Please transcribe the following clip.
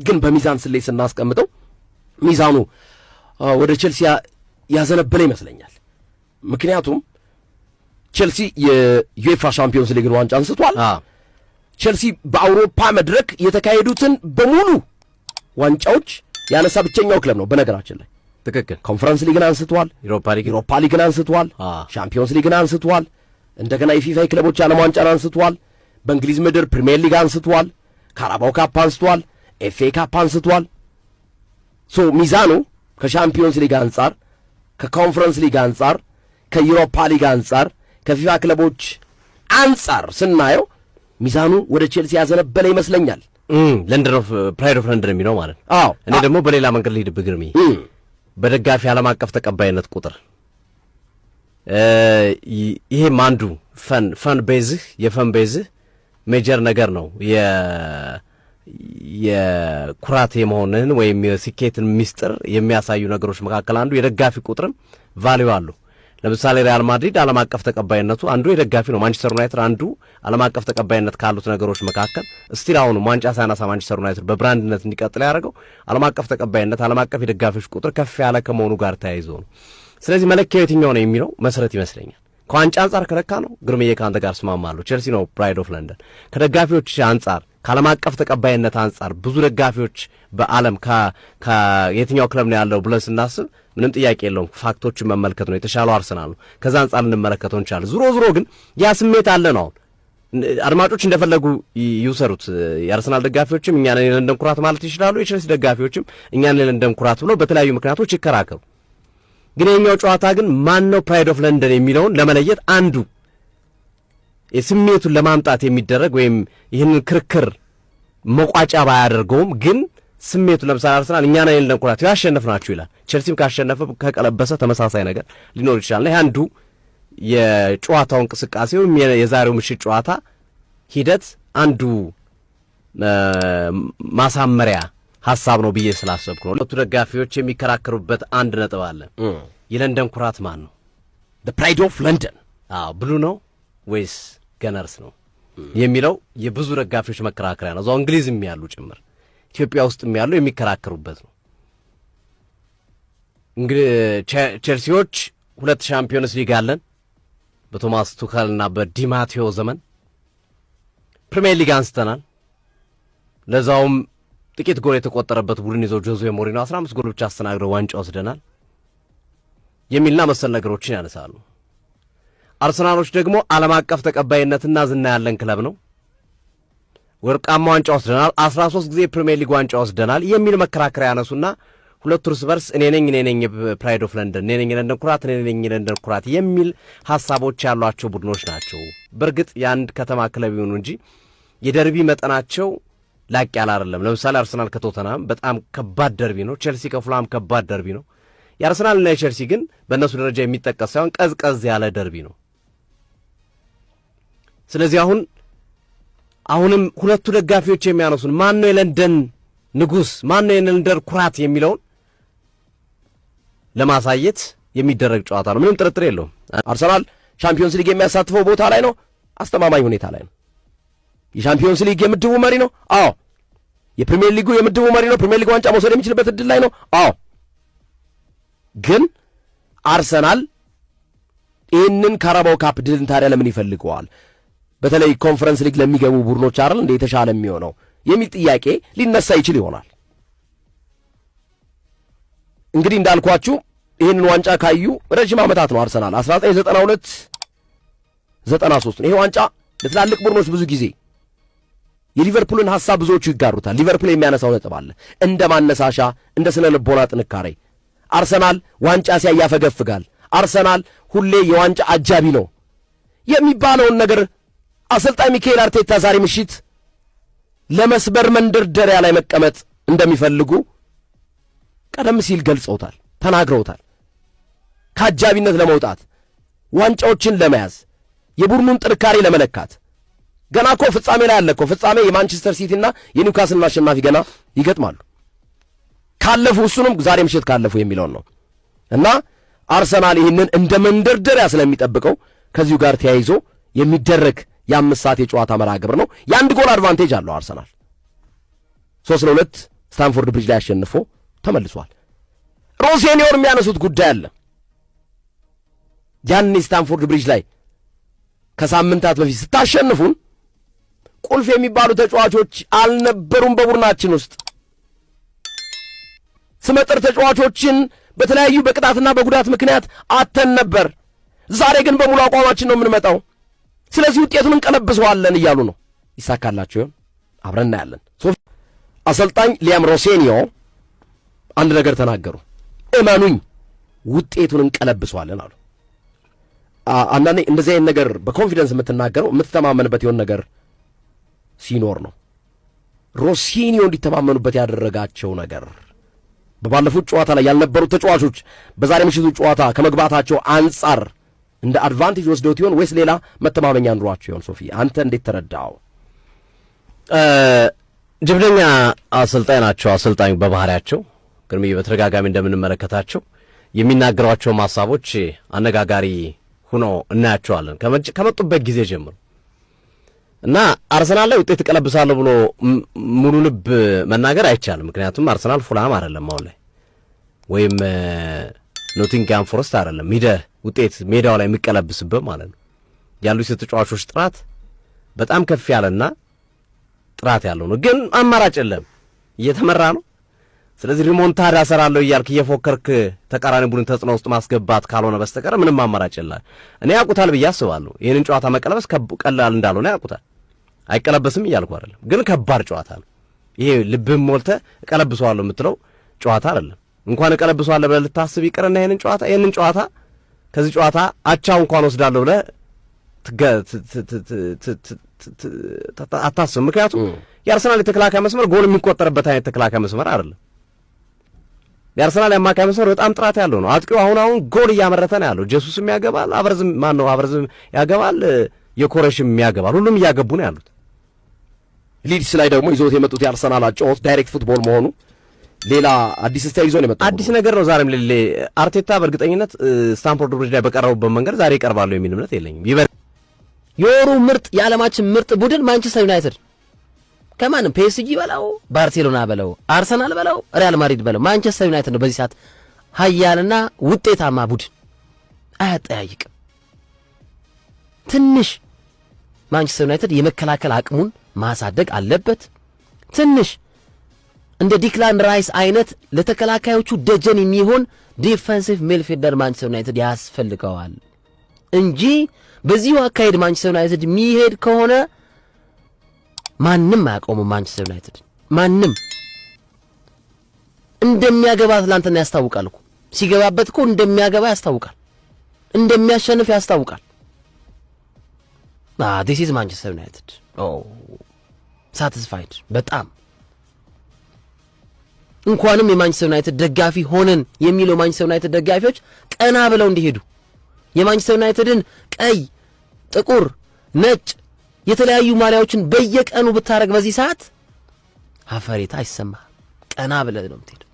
ግን በሚዛን ስሌት ስናስቀምጠው ሚዛኑ ወደ ቼልሲ ያዘነበለ ይመስለኛል። ምክንያቱም ቼልሲ የዩኤፋ ሻምፒዮንስ ሊግን ዋንጫ አንስቷል። ቼልሲ በአውሮፓ መድረክ የተካሄዱትን በሙሉ ዋንጫዎች ያነሳ ብቸኛው ክለብ ነው በነገራችን ላይ። ትክክል። ኮንፈረንስ ሊግን አንስቷል፣ ዩሮፓ ሊግን አንስቷል፣ ሻምፒዮንስ ሊግን አንስቷል፣ እንደገና የፊፋ ክለቦች ዓለም ዋንጫን አንስቷል፣ በእንግሊዝ ምድር ፕሪሚየር ሊግ አንስቷል፣ ካራባው ካፕ አንስቷል፣ ኤፍኤ ካፕ አንስቷል። ሚዛኑ ከሻምፒዮንስ ሊግ አንጻር፣ ከኮንፈረንስ ሊግ አንጻር፣ ከዩሮፓ ሊግ አንጻር፣ ከፊፋ ክለቦች አንጻር ስናየው ሚዛኑ ወደ ቼልሲ ያዘነበለ ይመስለኛል። ለንደን ኦፍ ፕራይድ ኦፍ ለንደን የሚለው ማለት ነው። እኔ ደግሞ በሌላ መንገድ ልሂድብህ ግርሜ፣ በደጋፊ ዓለም አቀፍ ተቀባይነት ቁጥር ይሄም አንዱ ፈን ቤዝህ የፈን ቤዝህ ሜጀር ነገር ነው። የኩራት የመሆንህን ወይም የስኬትን ሚስጥር የሚያሳዩ ነገሮች መካከል አንዱ የደጋፊ ቁጥርም ቫልዩ አሉ። ለምሳሌ ሪያል ማድሪድ ዓለም አቀፍ ተቀባይነቱ አንዱ የደጋፊ ነው። ማንቸስተር ዩናይትድ አንዱ ዓለም አቀፍ ተቀባይነት ካሉት ነገሮች መካከል ስቲል አሁን ዋንጫ ሳያነሳ ማንቸስተር ዩናይትድ በብራንድነት እንዲቀጥል ያደረገው ዓለም አቀፍ ተቀባይነት፣ ዓለም አቀፍ የደጋፊዎች ቁጥር ከፍ ያለ ከመሆኑ ጋር ተያይዞ ነው። ስለዚህ መለኪያው የትኛው ነው የሚለው መሰረት ይመስለኛል። ከዋንጫ አንጻር ከለካ ነው ግርምዬ ከአንተ ጋር ስማማለሁ። ቼልሲ ነው ፕራይድ ኦፍ ለንደን። ከደጋፊዎች አንጻር ከዓለም አቀፍ ተቀባይነት አንጻር ብዙ ደጋፊዎች በዓለም የትኛው ክለብ ነው ያለው ብለን ስናስብ ምንም ጥያቄ የለውም ፋክቶችን መመልከት ነው። የተሻለው አርሰናል ነው። ከዛ አንጻር ልንመለከተው እንችላለን። ዙሮ ግን ያ ስሜት አለ ነው። አሁን አድማጮች እንደፈለጉ ይውሰሩት። የአርሰናል ደጋፊዎችም እኛን የለንደን ኩራት ማለት ይችላሉ። የቼልሲ ደጋፊዎችም እኛን የለንደን ኩራት ብለው በተለያዩ ምክንያቶች ይከራከሩ። ግን የኛው ጨዋታ ግን ማን ነው ፕራይድ ኦፍ ለንደን የሚለውን ለመለየት አንዱ የስሜቱን ለማምጣት የሚደረግ ወይም ይህንን ክርክር መቋጫ ባያደርገውም ግን ስሜቱ ለምሳሌ አርሰናል እኛ ነን የለንደን ኩራት ያሸነፍናችሁ ይላል። ቼልሲም ካሸነፈ ከቀለበሰ ተመሳሳይ ነገር ሊኖር ይችላል። ይሄ አንዱ የጨዋታው እንቅስቃሴ ወይም የዛሬው ምሽት ጨዋታ ሂደት አንዱ ማሳመሪያ ሐሳብ ነው ብዬ ስላሰብኩ ነው። ሁለቱ ደጋፊዎች የሚከራከሩበት አንድ ነጥብ አለ። የለንደን ኩራት ማን ነው? the pride of London ብሉ ነው ወይስ ገነርስ ነው የሚለው የብዙ ደጋፊዎች መከራከሪያ ነው። እዛው እንግሊዝም ያሉ ጭምር ኢትዮጵያ ውስጥም ያሉ የሚከራከሩበት ነው። እንግዲህ ቼልሲዎች 2 ሻምፒዮንስ ሊግ አለን በቶማስ ቱኸልና በዲማቴዮ ዘመን። ፕሪሚየር ሊግ አንስተናል፣ ለዛውም ጥቂት ጎል የተቆጠረበት ቡድን ይዘው ጆዜ ሞሪኖ 15 ጎል ብቻ አስተናግደው ዋንጫ ወስደናል የሚልና መሰል ነገሮችን ያነሳሉ። አርሰናሎች ደግሞ ዓለም አቀፍ ተቀባይነትና ዝና ያለን ክለብ ነው፣ ወርቃማ ዋንጫ ወስደናል፣ 13 ጊዜ ፕሪሚየር ሊግ ዋንጫ ወስደናል የሚል መከራከሪያ ያነሱና ሁለቱ እርስ በርስ እኔ ነኝ ፕራይድ ኦፍ ለንደን፣ እኔ ነኝ የለንደን ኩራት፣ እኔ ነኝ የለንደን ኩራት የሚል ሐሳቦች ያሏቸው ቡድኖች ናቸው። በእርግጥ የአንድ ከተማ ክለብ ይሁኑ እንጂ የደርቢ መጠናቸው ላቅ ያለ አይደለም። ለምሳሌ አርሰናል ከቶተናም በጣም ከባድ ደርቢ ነው። ቼልሲ ከፉላም ከባድ ደርቢ ነው። የአርሰናልና የቼልሲ ግን በእነሱ ደረጃ የሚጠቀስ ሳይሆን ቀዝቀዝ ያለ ደርቢ ነው። ስለዚህ አሁንም ሁለቱ ደጋፊዎች የሚያነሱን ማን ነው የለንደን ንጉሥ፣ ማን ነው የለንደን ኩራት የሚለውን ለማሳየት የሚደረግ ጨዋታ ነው። ምንም ጥርጥር የለውም። አርሰናል ሻምፒዮንስ ሊግ የሚያሳትፈው ቦታ ላይ ነው፣ አስተማማኝ ሁኔታ ላይ ነው። የሻምፒዮንስ ሊግ የምድቡ መሪ ነው። አዎ። የፕሪሚየር ሊጉ የምድቡ መሪ ነው። ፕሪሚየር ሊግ ዋንጫ መውሰድ የሚችልበት እድል ላይ ነው። አዎ። ግን አርሰናል ይህንን ካራባው ካፕ ድልን ታዲያ ለምን ይፈልገዋል? በተለይ ኮንፈረንስ ሊግ ለሚገቡ ቡድኖች አይደል እንደ የተሻለ የሚሆነው የሚል ጥያቄ ሊነሳ ይችል ይሆናል። እንግዲህ እንዳልኳችሁ ይህንን ዋንጫ ካዩ ረጅም ዓመታት ነው። አርሰናል 1992 93 ይሄ ዋንጫ ለትላልቅ ቡድኖች ብዙ ጊዜ የሊቨርፑልን ሐሳብ ብዙዎቹ ይጋሩታል። ሊቨርፑል የሚያነሳው ነጥብ አለ እንደ ማነሳሻ፣ እንደ ስነ ልቦና ጥንካሬ። አርሰናል ዋንጫ ሲያፈገፍጋል፣ አርሰናል ሁሌ የዋንጫ አጃቢ ነው የሚባለውን ነገር አሰልጣኝ ሚካኤል አርቴታ ዛሬ ምሽት ለመስበር መንደርደሪያ ላይ መቀመጥ እንደሚፈልጉ ቀደም ሲል ገልጸውታል፣ ተናግረውታል። ከአጃቢነት ለመውጣት ዋንጫዎችን ለመያዝ የቡድኑን ጥንካሬ ለመለካት ገና እኮ ፍጻሜ ላይ አለ እኮ። ፍጻሜ የማንቸስተር ሲቲና የኒውካስልን አሸናፊ ገና ይገጥማሉ። ካለፉ እሱንም ዛሬ ምሽት ካለፉ የሚለውን ነው እና አርሰናል ይህንን እንደ መንደርደሪያ ስለሚጠብቀው ከዚሁ ጋር ተያይዞ የሚደረግ የ5 ሰዓት የጨዋታ መርሃ ግብር ነው። የአንድ ጎል አድቫንቴጅ አለው አርሰናል 3-2 ስታንፎርድ ብሪጅ ላይ አሸንፎ ተመልሷል። ሮሴኒዮን የሚያነሱት ጉዳይ አለ። ያኔ ስታንፎርድ ብሪጅ ላይ ከሳምንታት በፊት ስታሸንፉን ቁልፍ የሚባሉ ተጫዋቾች አልነበሩም በቡድናችን ውስጥ። ስመጥር ተጫዋቾችን በተለያዩ በቅጣትና በጉዳት ምክንያት አተን ነበር። ዛሬ ግን በሙሉ አቋማችን ነው የምንመጣው። ስለዚህ ውጤቱን እንቀለብሰዋለን እያሉ ነው። ይሳካላቸው ይሆን? አብረን እናያለን። አሰልጣኝ ሊያም ሮሴኒዮ አንድ ነገር ተናገሩ። እመኑኝ ውጤቱን እንቀለብሰዋለን አሉ። አንዳንዴ እንደዚህ አይነት ነገር በኮንፊደንስ የምትናገረው የምትተማመንበት የሆነ ነገር ሲኖር ነው። ሮሴኒዮ እንዲተማመኑበት ያደረጋቸው ነገር በባለፉት ጨዋታ ላይ ያልነበሩት ተጫዋቾች በዛሬ ምሽቱ ጨዋታ ከመግባታቸው አንጻር እንደ አድቫንቴጅ ወስደውት ይሆን ወይስ ሌላ መተማመኛ ኑሯቸው ይሆን? ሶፊ አንተ እንዴት ተረዳው? ጀብደኛ አሰልጣኝ ናቸው። አሰልጣኙ በባህሪያቸው ግን በተደጋጋሚ እንደምንመለከታቸው የሚናገሯቸው ሐሳቦች አነጋጋሪ ሆኖ እናያቸዋለን ከመጡበት ጊዜ ጀምሮ እና አርሰናል ላይ ውጤት እቀለብሳለሁ ብሎ ሙሉ ልብ መናገር አይቻልም። ምክንያቱም አርሰናል ፉልሃም አይደለም አሁን ላይ ወይም ኖቲንግሃም ፎረስት አይደለም ሂደህ ውጤት ሜዳው ላይ የሚቀለብስበት ማለት ነው። ያሉት ተጫዋቾች ጥራት በጣም ከፍ ያለና ጥራት ያለው ነው። ግን አማራጭ የለም፣ እየተመራ ነው። ስለዚህ ሪሞንታዳ እሰራለሁ እያልክ እየፎከርክ ተቃራኒ ቡድን ተጽዕኖ ውስጥ ማስገባት ካልሆነ በስተቀር ምንም አማራጭ የለም። እኔ ያውቁታል ብዬ አስባለሁ። ይህንን ጨዋታ መቀለበስ ቀላል እንዳልሆነ ያውቁታል። አይቀለበስም እያልኩ አይደለም፣ ግን ከባድ ጨዋታ ነው። ይሄ ልብህም ሞልተህ እቀለብሰዋለሁ የምትለው ጨዋታ አይደለም። እንኳን እቀለብሰዋለሁ ብለህ ልታስብ ይቅርና ይህንን ጨዋታ ከዚህ ጨዋታ አቻው እንኳን ወስዳለሁ ብለህ አታስብ። ምክንያቱም የአርሰናል የተከላካይ መስመር ጎል የሚቆጠርበት አይነት ተከላካይ መስመር አይደለም። የአርሰናል የአማካይ መስመር በጣም ጥራት ያለው ነው። አጥቂው አሁን ጎል እያመረተ ነው ያለው። ጄሱስም ያገባል፣ አቨርዝም ያገባል፣ የኮረሽም ያገባል። ሁሉም እያገቡ ነው ያሉት። ሊድስ ላይ ደግሞ ይዞት የመጡት የአርሰናል አጨዋወት ዳይሬክት ፉትቦል መሆኑ ሌላ አዲስ ስታይል ይዞ ነው የመጣው። አዲስ ነገር ነው ዛሬም ሌሌ አርቴታ በእርግጠኝነት ስታንፎርድ ብሪጅ ላይ በቀረቡበት መንገድ ዛሬ ይቀርባሉ የሚል እምነት የለኝም። የወሩ ምርጥ የዓለማችን ምርጥ ቡድን ማንቸስተር ዩናይትድ ከማንም ፒኤስጂ በለው ባርሴሎና በለው አርሰናል በለው ሪያል ማድሪድ በለው ማንቸስተር ዩናይትድ ነው በዚህ ሰዓት ኃያልና ውጤታማ ቡድን፣ አያጠያይቅም። ትንሽ ማንቸስተር ዩናይትድ የመከላከል አቅሙን ማሳደግ አለበት። ትንሽ እንደ ዲክላን ራይስ አይነት ለተከላካዮቹ ደጀን የሚሆን ዲፌንሲቭ ሚድፊልደር ማንቸስተር ዩናይትድ ያስፈልገዋል እንጂ በዚሁ አካሄድ ማንቸስተር ዩናይትድ የሚሄድ ከሆነ ማንም አያቆምም። ማንቸስተር ዩናይትድ ማንም እንደሚያገባ ትላንትና ያስታውቃል እኮ ሲገባበት እኮ እንደሚያገባ ያስታውቃል፣ እንደሚያሸንፍ ያስታውቃል። this is ማንቸስተር ዩናይትድ ሳቲስፋይድ በጣም እንኳንም የማንቸስተር ዩናይትድ ደጋፊ ሆነን የሚለው ማንቸስተር ዩናይትድ ደጋፊዎች ቀና ብለው እንዲሄዱ የማንቸስተር ዩናይትድን ቀይ፣ ጥቁር፣ ነጭ የተለያዩ ማሊያዎችን በየቀኑ ብታረግ በዚህ ሰዓት አፈሪታ አይሰማህም። ቀና ብለህ ነው የምትሄደው።